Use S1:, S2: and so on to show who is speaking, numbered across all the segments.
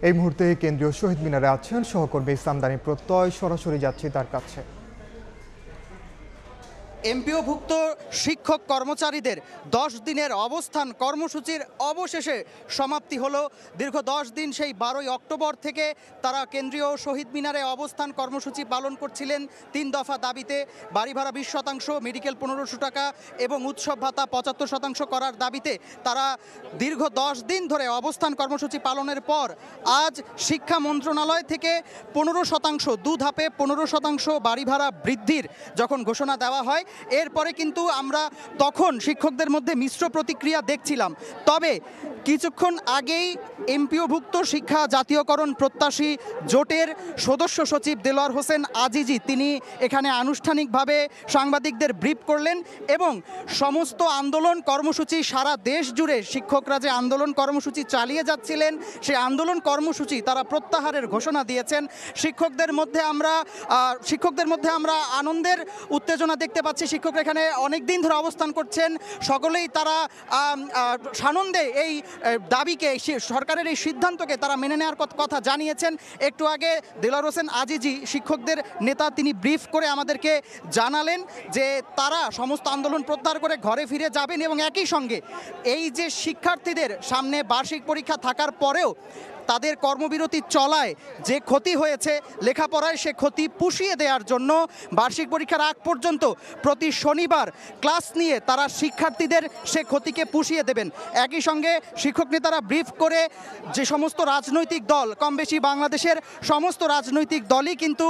S1: এই মুহূর্তে কেন্দ্রীয় শহীদ মিনারে আছেন সহকর্মী সামদানি প্রত্যয়। সরাসরি যাচ্ছি তার কাছে।
S2: এমপিওভুক্ত শিক্ষক কর্মচারীদের 10 দিনের অবস্থান কর্মসূচির অবশেষে সমাপ্তি হলো। দীর্ঘ 10 দিন সেই 12ই অক্টোবর থেকে তারা কেন্দ্রীয় শহীদ মিনারে অবস্থান কর্মসূচি পালন করছিলেন 3 দফা দাবিতে। বাড়ি ভাড়া 20%, মেডিকেল 1500 টাকা এবং উৎসব ভাতা 75% করার দাবিতে তারা দীর্ঘ 10 দিন ধরে অবস্থান কর্মসূচি পালনের পর আজ শিক্ষা মন্ত্রণালয় থেকে 15% 2 ধাপে 15% বাড়ি ভাড়া বৃদ্ধির যখন ঘোষণা দেওয়া হয়, এরপরে কিন্তু আমরা তখন শিক্ষকদের মধ্যে মিশ্র প্রতিক্রিয়া দেখছিলাম। তবে কিছুক্ষণ আগেই এমপিওভুক্ত শিক্ষা জাতীয়করণ প্রত্যাশী জোটের সদস্য সচিব দেলোয়ার হোসেন আজিজি তিনি এখানে আনুষ্ঠানিকভাবে সাংবাদিকদের ব্রিফ করলেন এবং সমস্ত আন্দোলন কর্মসূচি সারা দেশ জুড়ে শিক্ষকরা যে আন্দোলন কর্মসূচি চালিয়ে যাচ্ছিলেন সেই আন্দোলন কর্মসূচি তারা প্রত্যাহারের ঘোষণা দিয়েছেন। শিক্ষকদের মধ্যে আমরা আনন্দের উত্তেজনা দেখতে পাচ্ছি। শিক্ষকরা এখানে অনেক দিন ধরে অবস্থান করছেন, সকলেই তারা সানন্দে এই দাবিকে, সরকারের এই সিদ্ধান্তকে তারা মেনে নেওয়ার কথা জানিয়েছেন। একটু আগে দেলোয়ার হোসেন আজিজি শিক্ষকদের নেতা তিনি ব্রিফ করে আমাদেরকে জানালেন যে তারা সমস্ত আন্দোলন প্রত্যাহার করে ঘরে ফিরে যাবেন এবং একই সঙ্গে এই যে শিক্ষার্থীদের সামনে বার্ষিক পরীক্ষা থাকার পরেও তাদের কর্মবিরতি চলায় যে ক্ষতি হয়েছে লেখাপড়ায় সে ক্ষতি পুষিয়ে দেওয়ার জন্য বার্ষিক পরীক্ষার আগ পর্যন্ত প্রতি শনিবার ক্লাস নিয়ে তারা শিক্ষার্থীদের সে ক্ষতিকে পুষিয়ে দেবেন। একই সঙ্গে শিক্ষক নেতারা ব্রিফ করে যে সমস্ত রাজনৈতিক দল, কম বেশি বাংলাদেশের সমস্ত রাজনৈতিক দলই কিন্তু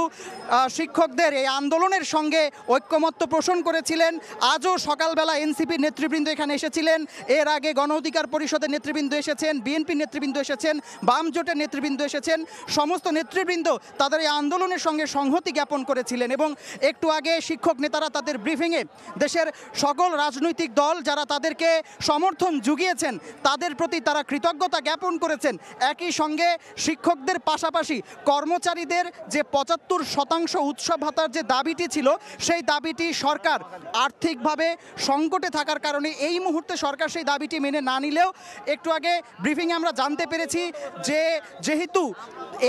S2: শিক্ষকদের এই আন্দোলনের সঙ্গে ঐক্যমত্য পোষণ করেছিলেন। আজও সকালবেলা এনসিপির নেতৃবৃন্দ এখানে এসেছিলেন, এর আগে গণ অধিকার পরিষদের নেতৃবৃন্দ এসেছেন, বিএনপির নেতৃবৃন্দ এসেছেন, বাম জোটের নেতৃবৃন্দ এসেছেন। সমস্ত নেতৃবৃন্দ তাদের এই আন্দোলনের সঙ্গে সংহতি জ্ঞাপন করেছিলেন এবং একটু আগে শিক্ষক নেতারা তাদের ব্রিফিংয়ে দেশের সকল রাজনৈতিক দল যারা তাদেরকে সমর্থন জুগিয়েছেন তাদের প্রতি তারা কৃতজ্ঞতা জ্ঞাপন করেছেন। একই সঙ্গে শিক্ষকদের পাশাপাশি কর্মচারীদের যে 75% উৎসব ভাতার যে দাবিটি ছিল সেই দাবিটি সরকার আর্থিকভাবে সংকটে থাকার কারণে এই মুহূর্তে সরকার সেই দাবিটি মেনে না নিলেও একটু আগে ব্রিফিংয়ে আমরা জানতে পেরেছি যে যেহেতু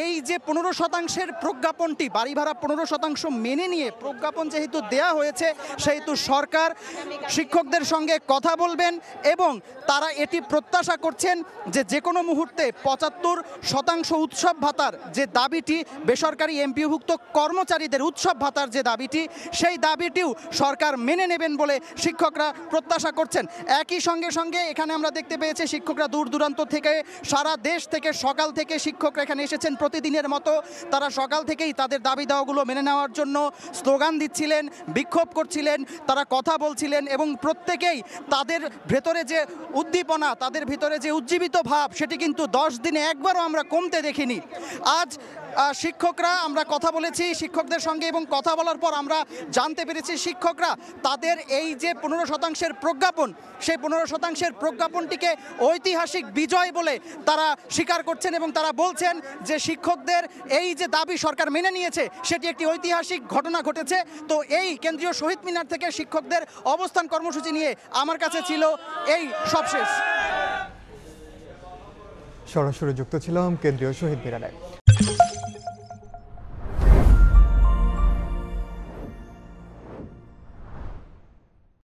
S2: এই যে 15%-এর প্রজ্ঞাপনটি বাড়ি ভাড়া 15% মেনে নিয়ে প্রজ্ঞাপন যেহেতু দেয়া হয়েছে সেহেতু সরকার শিক্ষকদের সঙ্গে কথা বলবেন এবং তারা এটি প্রত্যাশা করছেন যে কোনো মুহূর্তে 75% উৎসব ভাতার যে দাবিটি বেসরকারি এমপিওভুক্ত কর্মচারীদের উৎসব ভাতার যে দাবিটি সেই দাবিটিও সরকার মেনে নেবেন বলে শিক্ষকরা প্রত্যাশা করছেন। একই সঙ্গে এখানে আমরা দেখতে পেয়েছি শিক্ষকরা দূর দূরান্ত থেকে সারা দেশ থেকে সকাল থেকে শিক্ষকরা এখানে এসেছেন প্রতিদিনের মতো। তারা সকাল থেকেই তাদের দাবি দাওয়াগুলো মেনে নেওয়ার জন্য স্লোগান দিচ্ছিলেন, বিক্ষোভ করছিলেন, তারা কথা বলছিলেন এবং প্রত্যেকেই তাদের ভেতরে যে উদ্দীপনা, তাদের ভিতরে যে উজ্জীবিত ভাব সেটি কিন্তু 10 দিনে একবারও আমরা কমতে দেখিনি। আজ শিক্ষকরা, আমরা কথা বলেছি শিক্ষকদের সঙ্গে এবং কথা বলার পর আমরা জানতে পেরেছি শিক্ষকরা তাদের এই যে 15%-এর প্রজ্ঞাপন সেই 15%-এর প্রজ্ঞাপনটিকে ঐতিহাসিক বিজয় বলে তারা স্বীকার করছেন এবং তারা বলছেন যে শিক্ষকদের এই যে দাবি সরকার মেনে নিয়েছে সেটি একটি ঐতিহাসিক ঘটনা ঘটেছে। তো এই কেন্দ্রীয় শহীদ মিনার থেকে শিক্ষকদের অবস্থান কর্মসূচি নিয়ে আমার কাছে ছিল এই সবশেষ।
S1: সরাসরি যুক্ত ছিলাম কেন্দ্রীয় শহীদ মিনারে।